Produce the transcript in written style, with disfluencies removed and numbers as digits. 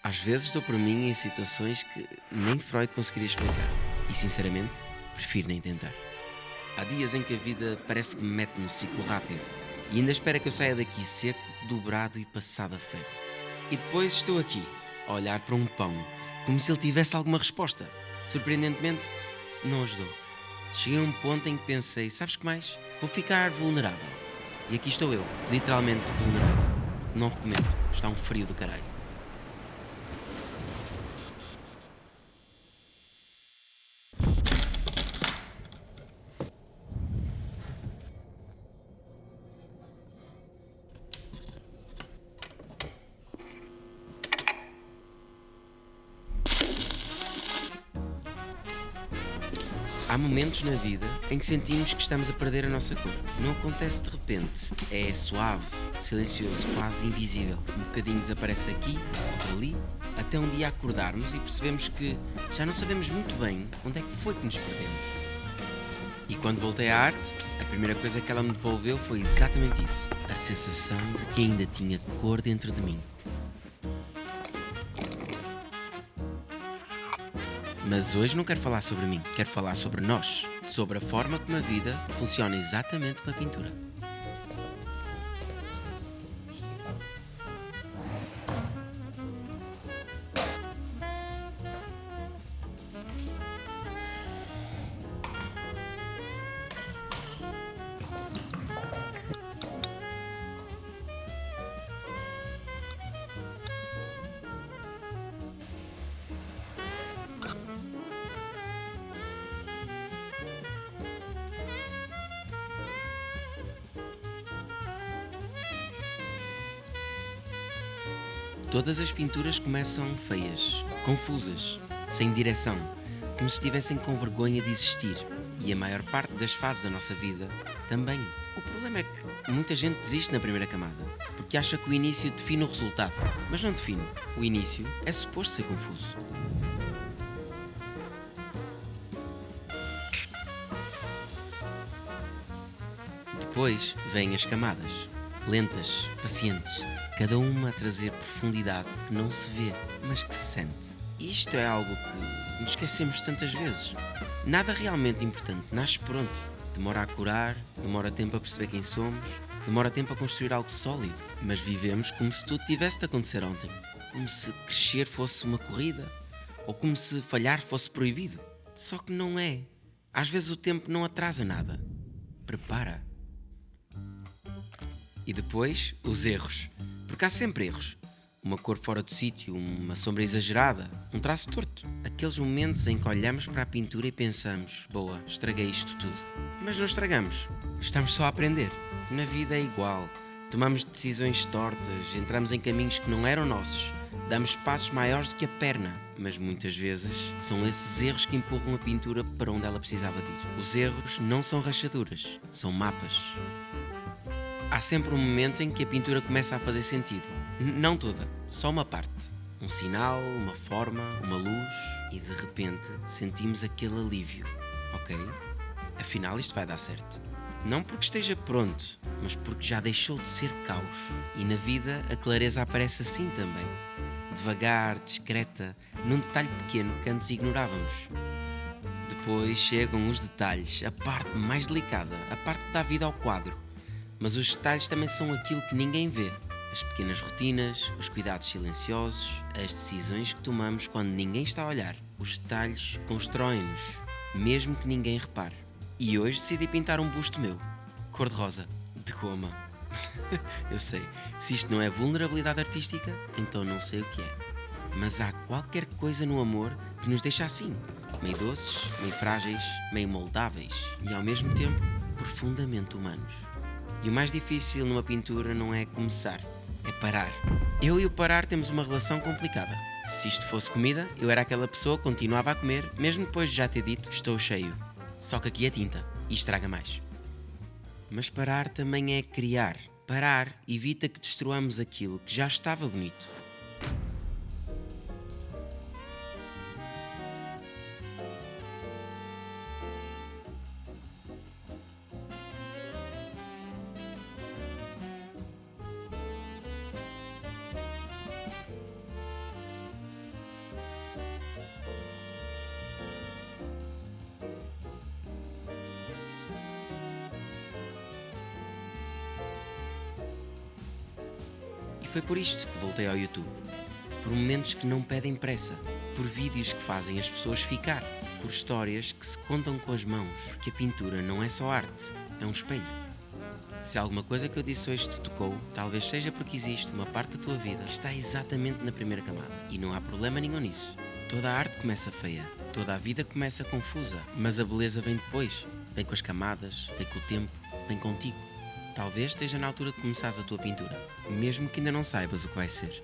Às vezes dou por mim em situações que nem Freud conseguiria explicar. E sinceramente, prefiro nem tentar. Há dias em que a vida parece que me mete num ciclo rápido e ainda espera que eu saia daqui seco, dobrado e passado a ferro. E depois estou aqui, a olhar para um pão, como se ele tivesse alguma resposta. Surpreendentemente, não ajudou. Cheguei a um ponto em que pensei, sabes que mais? Vou ficar vulnerável. E aqui estou eu, literalmente vulnerável. Não recomendo, está um frio do caralho. Há momentos na vida em que sentimos que estamos a perder a nossa cor. Não acontece de repente. É suave, silencioso, quase invisível. Um bocadinho desaparece aqui, outro ali, até um dia acordarmos e percebemos que já não sabemos muito bem onde é que foi que nos perdemos. E quando voltei à arte, a primeira coisa que ela me devolveu foi exatamente isso. A sensação de que ainda tinha cor dentro de mim. Mas hoje não quero falar sobre mim, quero falar sobre nós, sobre a forma como a vida funciona exatamente como a pintura. Todas as pinturas começam feias, confusas, sem direção, como se estivessem com vergonha de existir. E a maior parte das fases da nossa vida também. O problema é que muita gente desiste na primeira camada, porque acha que o início define o resultado. Mas não define. O início é suposto ser confuso. Depois vêm as camadas, lentas, pacientes, cada uma a trazer profundidade que não se vê, mas que se sente. E isto é algo que nos esquecemos tantas vezes. Nada realmente importante nasce pronto. Demora a curar, demora tempo a perceber quem somos, demora tempo a construir algo sólido. Mas vivemos como se tudo tivesse de acontecer ontem. Como se crescer fosse uma corrida, ou como se falhar fosse proibido. Só que não é. Às vezes o tempo não atrasa nada. Prepara. E depois, os erros. Porque há sempre erros. Uma cor fora do sítio, uma sombra exagerada, um traço torto. Aqueles momentos em que olhamos para a pintura e pensamos, boa, estraguei isto tudo. Mas não estragamos. Estamos só a aprender. Na vida é igual. Tomamos decisões tortas, entramos em caminhos que não eram nossos. Damos passos maiores do que a perna. Mas muitas vezes são esses erros que empurram a pintura para onde ela precisava de ir. Os erros não são rachaduras, são mapas. Há sempre um momento em que a pintura começa a fazer sentido. Não toda, só uma parte. Um sinal, uma forma, uma luz e de repente sentimos aquele alívio. Ok? Afinal isto vai dar certo. Não porque esteja pronto, mas porque já deixou de ser caos. E na vida a clareza aparece assim também. Devagar, discreta, num detalhe pequeno que antes ignorávamos. Depois chegam os detalhes, a parte mais delicada, a parte que dá vida ao quadro. Mas os detalhes também são aquilo que ninguém vê. As pequenas rotinas, os cuidados silenciosos, as decisões que tomamos quando ninguém está a olhar. Os detalhes constroem-nos, mesmo que ninguém repare. E hoje decidi pintar um busto meu, cor-de-rosa, de goma. Eu sei, se isto não é vulnerabilidade artística, então não sei o que é. Mas há qualquer coisa no amor que nos deixa assim, meio doces, meio frágeis, meio moldáveis e ao mesmo tempo profundamente humanos. E o mais difícil numa pintura não é começar, é parar. Eu e o parar temos uma relação complicada. Se isto fosse comida, eu era aquela pessoa que continuava a comer, mesmo depois de já ter dito estou cheio. Só que aqui é tinta e estraga mais. Mas parar também é criar. Parar evita que destruamos aquilo que já estava bonito. foi por isto que voltei ao YouTube. Por momentos que não pedem pressa, por vídeos que fazem as pessoas ficar, por histórias que se contam com as mãos, porque a pintura não é só arte, é um espelho. Se alguma coisa que eu disse hoje te tocou, talvez seja porque existe uma parte da tua vida que está exatamente na primeira camada. E não há problema nenhum nisso. Toda a arte começa feia, toda a vida começa confusa, mas a beleza vem depois. Vem com as camadas, vem com o tempo, vem contigo. Talvez esteja na altura de começares a tua pintura, mesmo que ainda não saibas o que vai ser.